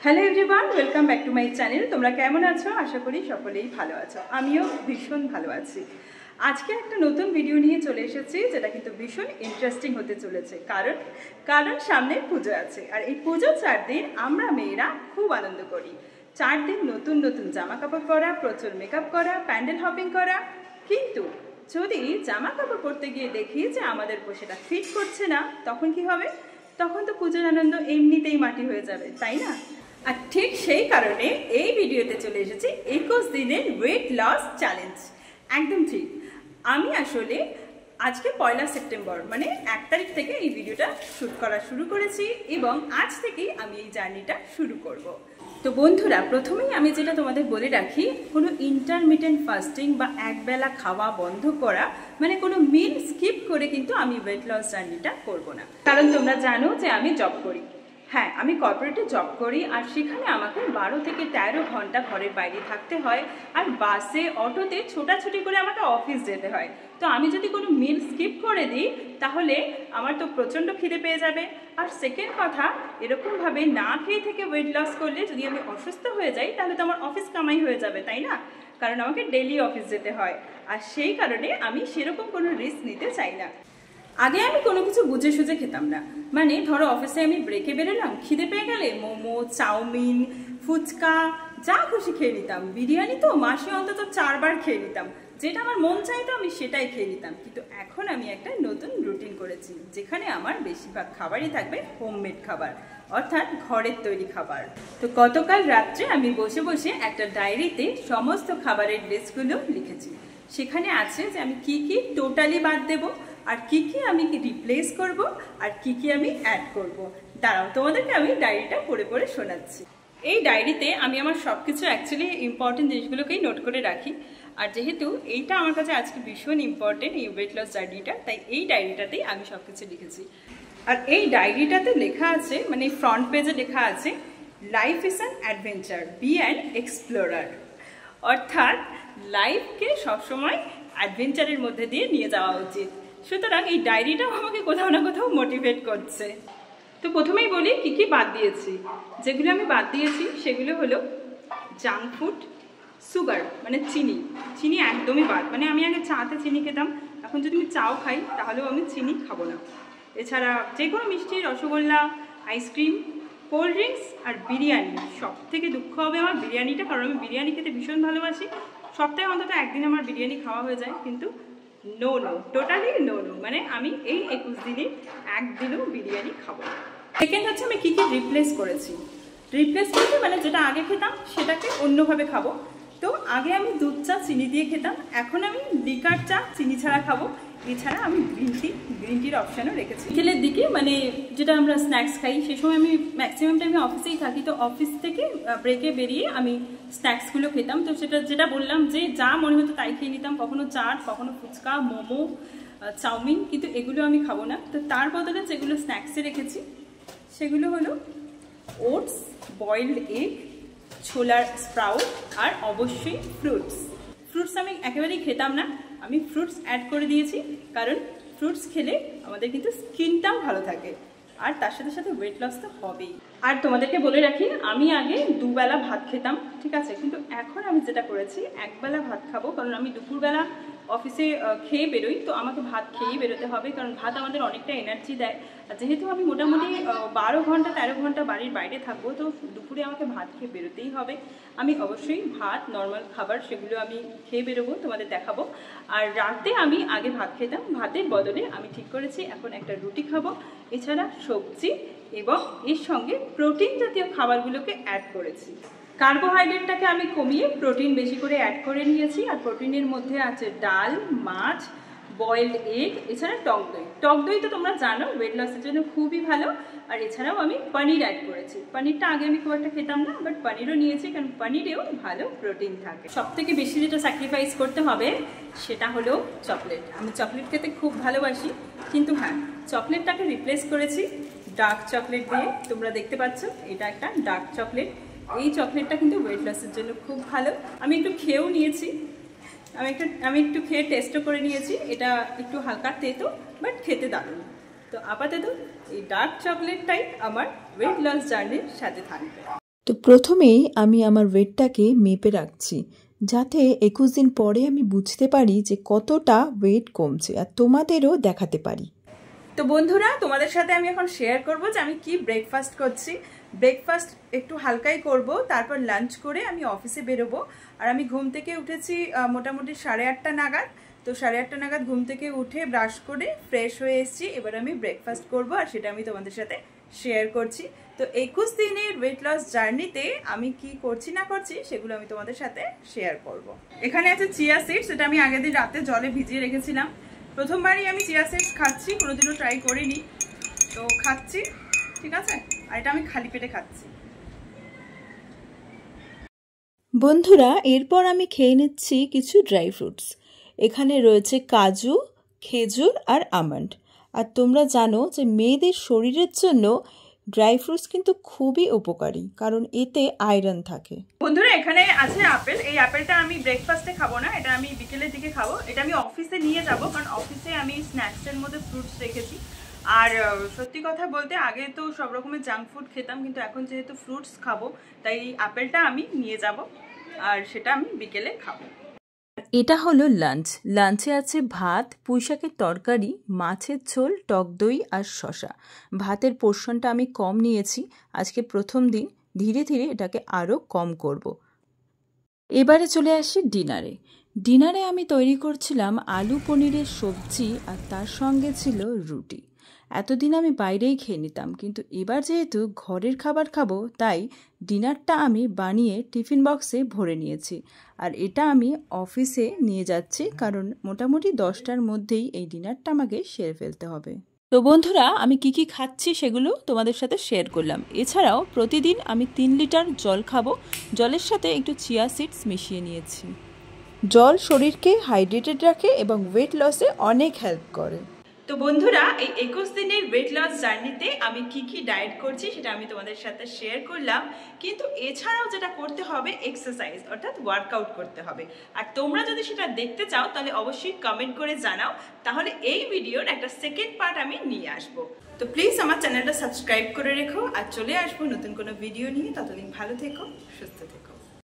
Hello everyone, welcome back to my channel. তোমরা কেমন আছো? আশা করি সকলেই ভালো আছো। আমিও ভীষণ ভালো আছি। আজকে একটা নতুন ভিডিও নিয়ে চলে এসেছি, যেটা কিন্তু ভীষণ ইন্টারেস্টিং হতে চলেছে। কারণ সামনে পুজো আছে, আর এই পুজোর 4 দিন আমরা মেয়েরা খুব আনন্দ করি। 4 দিন নতুন নতুন জামা কাপড় পরা, প্রচুর মেকআপ করা, প্যান্ডেল হপিং করা। কিন্তু যদি জামা কাপড় পরতে গিয়ে দেখি যে আমাদের সেটা ফিট করছে না, তখন কি হবে? তখন তো পুজোর আনন্দ এমনিতেই মাটি হয়ে যাবে, তাই না? আর ঠিক সেই কারণে এই ভিডিওতে চলে এসেছি 21 দিনের ওয়েট লস চ্যালেঞ্জ। একদম ঠিক। আমি আসলে আজকে 1 সেপ্টেম্বর মানে 1 তারিখ থেকে এই ভিডিওটা শ্যুট করা শুরু করেছি, এবং আজ থেকেই আমি এই জার্নিটা শুরু করব। তো বন্ধুরা, প্রথমেই আমি যেটা তোমাদের বলে রাখি, কোনো ইন্টারমিটেন্ট ফাস্টিং বা একবেলা খাওয়া বন্ধ করা মানে কোনো মিল স্কিপ করে কিন্তু আমি ওয়েট লস জার্নিটা করব না। কারণ তোমরা জানো যে আমি জব করি। হ্যাঁ, আমি কর্পোরেটে জব করি, আর সেখানে আমাকে 12 থেকে 13 ঘন্টা ঘরের বাইরে থাকতে হয়, আর বাসে অটোতে ছোটাছুটি করে আমাকে অফিস যেতে হয়। তো আমি যদি কোনো মিল স্কিপ করে দিই, তাহলে আমার তো প্রচণ্ড খিদে পেয়ে যাবে। আর সেকেন্ড কথা, এরকমভাবে না খেয়ে থেকে ওয়েট লস করলে যদি আমি অসুস্থ হয়ে যাই, তাহলে তো আমার অফিস কামাই হয়ে যাবে, তাই না? কারণ আমাকে ডেইলি অফিস যেতে হয়, আর সেই কারণে আমি সেরকম কোনো রিস্ক নিতে চাই না। আগে আমি কোনো কিছু বুঝে সুঝে খেতাম না। মানে ধরো অফিসে আমি ব্রেকে বেরোলাম, খিদে পেয়ে গেলে মোমো, চাউমিন, ফুচকা যা খুশি খেয়ে নিতাম। বিরিয়ানি তো মাসে অন্তত 4 বার খেয়ে নিতাম। যেটা আমার মন চাইতো আমি সেটাই খেয়ে নিতাম। কিন্তু এখন আমি একটা নতুন রুটিন করেছি, যেখানে আমার বেশিরভাগ খাবারই থাকবে হোমমেড খাবার, অর্থাৎ ঘরের তৈরি খাবার। তো গতকাল রাত্রে আমি বসে বসে একটা ডায়েরিতে সমস্ত খাবারের লিস্টগুলো লিখেছি। সেখানে আছে যে আমি কি কি টোটালি বাদ দেবো, আর কি কি আমি রিপ্লেস করব, আর কি কি আমি অ্যাড করব। দাঁড়াও, তোমাদেরকে আমি ডায়েরিটা পড়ে পড়ে শোনাচ্ছি। এই ডায়েরিতে আমি আমার সব কিছু অ্যাকচুয়ালি ইম্পর্টেন্ট জিনিসগুলোকেই নোট করে রাখি। আর যেহেতু এইটা আমার কাছে আজকে ভীষণ ইম্পর্টেন্ট, এই ওয়েট লস জার্নিটা, তাই এই ডায়েরিটাতেই আমি সব কিছু লিখেছি। আর এই ডায়েরিটাতে লেখা আছে, মানে ফ্রন্ট পেজে লেখা আছে, life is an adventure, be an explorer. অর্থাৎ লাইফকে সবসময় অ্যাডভেঞ্চারের মধ্যে দিয়ে নিয়ে যাওয়া উচিত। সুতরাং এই ডায়েরিটাও আমাকে কোথাও না কোথাও মোটিভেট করছে। তো প্রথমেই বলি কি কি বাদ দিয়েছি। যেগুলো আমি বাদ দিয়েছি সেগুলো হলো জাঙ্ক ফুড, সুগার মানে চিনি একদমই বাদ। মানে আমি আগে চাতে চিনি খেতাম, এখন যদি আমি চাও খাই তাহলেও আমি চিনি খাবো না। এছাড়া যে কোনো মিষ্টি, রসগোল্লা, আইসক্রিম, কোল্ড ড্রিঙ্কস আর বিরিয়ানি। সব থেকে দুঃখ হবে আমার বিরিয়ানিটা, কারণ আমি বিরিয়ানি খেতে ভীষণ ভালোবাসি। সপ্তাহে অন্তত একদিন আমার বিরিয়ানি খাওয়া হয়ে যায়, কিন্তু নো, টোটালি নো। মানে আমি এই 21 দিনে একদিনও বিরিয়ানি খাবো না। সেকেন্ড হচ্ছে আমি কি কি রিপ্লেস করেছি মানে যেটা আগে খেতাম সেটাকে অন্যভাবে খাবো। তো আগে আমি দুধ চা চিনি দিয়ে খেতাম, এখন আমি লিকার চা চিনি ছাড়া খাবো। এছাড়া আমি গ্রিন টির অপশানও রেখেছি। বিকেলের দিকে মানে যেটা আমরা স্ন্যাক্স খাই, সে সময় আমি ম্যাক্সিমাম টাইমে অফিসেই থাকি। তো অফিস থেকে ব্রেকে বেরিয়ে আমি স্ন্যাক্সগুলো খেতাম। তো যেটা বললাম যে যা মনে হতো তাই খেয়ে নিতাম, কখনো চাট, কখনো ফুচকা, মোমো, চাউমিন, কিন্তু এগুলো আমি খাবো না। তো তার বদলে যেগুলো স্ন্যাক্সে রেখেছি সেগুলো হলো ওটস, বয়েলড এগ, ছোলার স্প্রাউট, আর অবশ্যই ফ্রুটস আমি একেবারেই খেতাম না, আমি ফ্রুটস অ্যাড করে দিয়েছি। কারণ ফ্রুটস খেলে আমাদের কিন্তু স্কিনটাও ভালো থাকে, আর তার সাথে সাথে ওয়েট লস তো হবেই। আর তোমাদেরকে বলে রাখি, আমি আগে 2 বেলা ভাত খেতাম, ঠিক আছে, কিন্তু এখন আমি যেটা করেছি 1 বেলা ভাত খাবো। কারণ আমি দুপুরবেলা অফিসে খেয়ে বেরোই, তো আমাকে ভাত খেয়েই বেরোতে হবে, কারণ ভাত আমাদের অনেকটা এনার্জি দেয়। আর যেহেতু আমি মোটামুটি 12 ঘন্টা 13 ঘন্টা বাড়ির বাইরে থাকবো, তো দুপুরে আমাকে ভাত খেয়ে বেরোতেই হবে। আমি অবশ্যই ভাত, নর্মাল খাবার সেগুলো আমি খেয়ে বেরোবো, তোমাদের দেখাবো। আর রাতে আমি আগে ভাত খেতাম, ভাতের বদলে আমি ঠিক করেছি এখন একটা রুটি খাবো। এছাড়া সবজি এবং এর সঙ্গে প্রোটিন জাতীয় খাবারগুলোকে অ্যাড করেছি। কার্বোহাইড্রেটটাকে আমি কমিয়ে প্রোটিন বেশি করে অ্যাড করে নিয়েছি। আর প্রোটিনের মধ্যে আছে ডাল, মাছ, বয়েলড এগ, এছাড়া টক দই তো তোমরা জানো ওয়েট লসের জন্য খুবই ভালো। আর এছাড়াও আমি পনির অ্যাড করেছি। পনিরটা আগে আমি খুব একটা খেতাম না, বাট পনিরও নিয়েছি, কারণ পনিরেও ভালো প্রোটিন থাকে। সবথেকে বেশি যেটা স্যাক্রিফাইস করতে হবে সেটা হলো চকলেট। আমি চকলেট খেতে খুব ভালোবাসি, কিন্তু হ্যাঁ, চকলেটটাকে রিপ্লেস করেছি ডার্ক চকলেট দিয়ে। তোমরা দেখতে পাচ্ছ এটা একটা ডার্ক চকলেট। এই চকলেটটা কিন্তু ওয়েট লসের জন্য খুব ভালো। আমি একটু খেয়েও নিয়েছি, আমি একটু খেয়ে টেস্টও করে নিয়েছি। এটা একটু হালকা তেতো, বাট খেতে দারুণ। তো আপাতত এই ডার্ক চকলেটটাই আমার ওয়েট লস জার্নির সাথে থাকবে। তো প্রথমেই আমি আমার ওয়েটটাকে মেপে রাখছি, যাতে 21 দিন পরে আমি বুঝতে পারি যে কতটা ওয়েট কমছে আর তোমাদেরও দেখাতে পারি। তো বন্ধুরা, তোমাদের সাথে আমি এখন শেয়ার করব যে আমি কি ব্রেকফাস্ট করছি। ব্রেকফাস্ট একটু হালকাই করব, তারপর লাঞ্চ করে আমি অফিসে বেরোবো। আর আমি ঘুম থেকে উঠেছি মোটামুটি 8:30 নাগাদ। তো 8:30 নাগাদ ঘুম থেকে উঠে ব্রাশ করে ফ্রেশ হয়ে এসেছি। এবার আমি ব্রেকফাস্ট করব আর সেটা আমি তোমাদের সাথে শেয়ার করছি। তো 21 দিনের ওয়েট লস জার্নিতে আমি কি করছি না করছি সেগুলো আমি তোমাদের সাথে শেয়ার করব। এখানে আছে চিয়া সিডস, এটা আমি আগের দিন রাতে জলে ভিজিয়ে রেখেছিলাম। প্রথমবারই আমি চিয়া সিডস খাচ্ছি, কোনোদিনও ট্রাই করিনি, তো খাচ্ছি, ঠিক আছে। আর এটা আমি খালি পেটে খাচ্ছি। বন্ধুরা, এরপর আমি খেয়ে নিচ্ছি কিছু ড্রাই ফ্রুটস। এখানে রয়েছে কাজু, খেজুর আর আমন্ড। আর তোমরা জানো যে মেয়েদের শরীরের জন্য ড্রাই ফ্রুটস কিন্তু খুবই উপকারী, কারণ এতে আয়রন থাকে। বন্ধুরা, এখানে আছে আপেল। এই আপেলটা আমি ব্রেকফাস্টে খাবো না, এটা আমি বিকেলের দিকে খাবো। এটা আমি অফিসে নিয়ে যাব, কারণ অফিসে আমি স্ন্যাক্সের মধ্যে ফ্রুটস রেখেছি। আর সত্যি কথা বলতে আগে তো সব রকমের জাঙ্ক ফুড খেতাম, কিন্তু এখন যেহেতু ফ্রুটস খাবো তাই এই আপেলটা আমি নিয়ে যাব, আর সেটা আমি বিকেলে খাবো। এটা হলো লাঞ্চ। লাঞ্চে আছে ভাত, পুঁইশাকের তরকারি, মাছের ঝোল, টক দই আর শসা। ভাতের পোর্শনটা আমি কম নিয়েছি, আজকে প্রথম দিন, ধীরে ধীরে এটাকে আরও কম করব। এবারে চলে আসি ডিনারে। ডিনারে আমি তৈরি করছিলাম আলু পনিরের সবজি আর তার সঙ্গে ছিল রুটি। এতদিন আমি বাইরেই খেয়ে নিতাম, কিন্তু এবার যেহেতু ঘরের খাবার খাবো তাই ডিনারটা আমি বানিয়ে টিফিন বক্সে ভরে নিয়েছি। আর এটা আমি অফিসে নিয়ে যাচ্ছি, কারণ মোটামুটি 10টার মধ্যেই এই ডিনারটা আমাকে সেরে ফেলতে হবে। তো বন্ধুরা, আমি কি কি খাচ্ছি সেগুলো তোমাদের সাথে শেয়ার করলাম। এছাড়াও প্রতিদিন আমি 3 লিটার জল খাবো। জলের সাথে একটু চিয়া সিডস মিশিয়ে নিয়েছি। জল শরীরকে হাইড্রেটেড রাখে এবং ওয়েট লসে অনেক হেল্প করে। তো বন্ধুরা, এই 21 দিনের ওয়েট লস জার্নিতে আমি কি কি ডায়েট করছি সেটা আমি তোমাদের সাথে শেয়ার করলাম। কিন্তু এছাড়াও যেটা করতে হবে, এক্সারসাইজ অর্থাৎ ওয়ার্কআউট করতে হবে। আর তোমরা যদি সেটা দেখতে চাও তাহলে অবশ্যই কমেন্ট করে জানাও, তাহলে এই ভিডিওর একটা সেকেন্ড পার্ট আমি নিয়ে আসবো। তো প্লিজ আমার চ্যানেলটা সাবস্ক্রাইব করে রেখো, আর চলে আসবো নতুন কোনো ভিডিও নিয়ে। ততদিন ভালো থেকো, সুস্থ থেকো।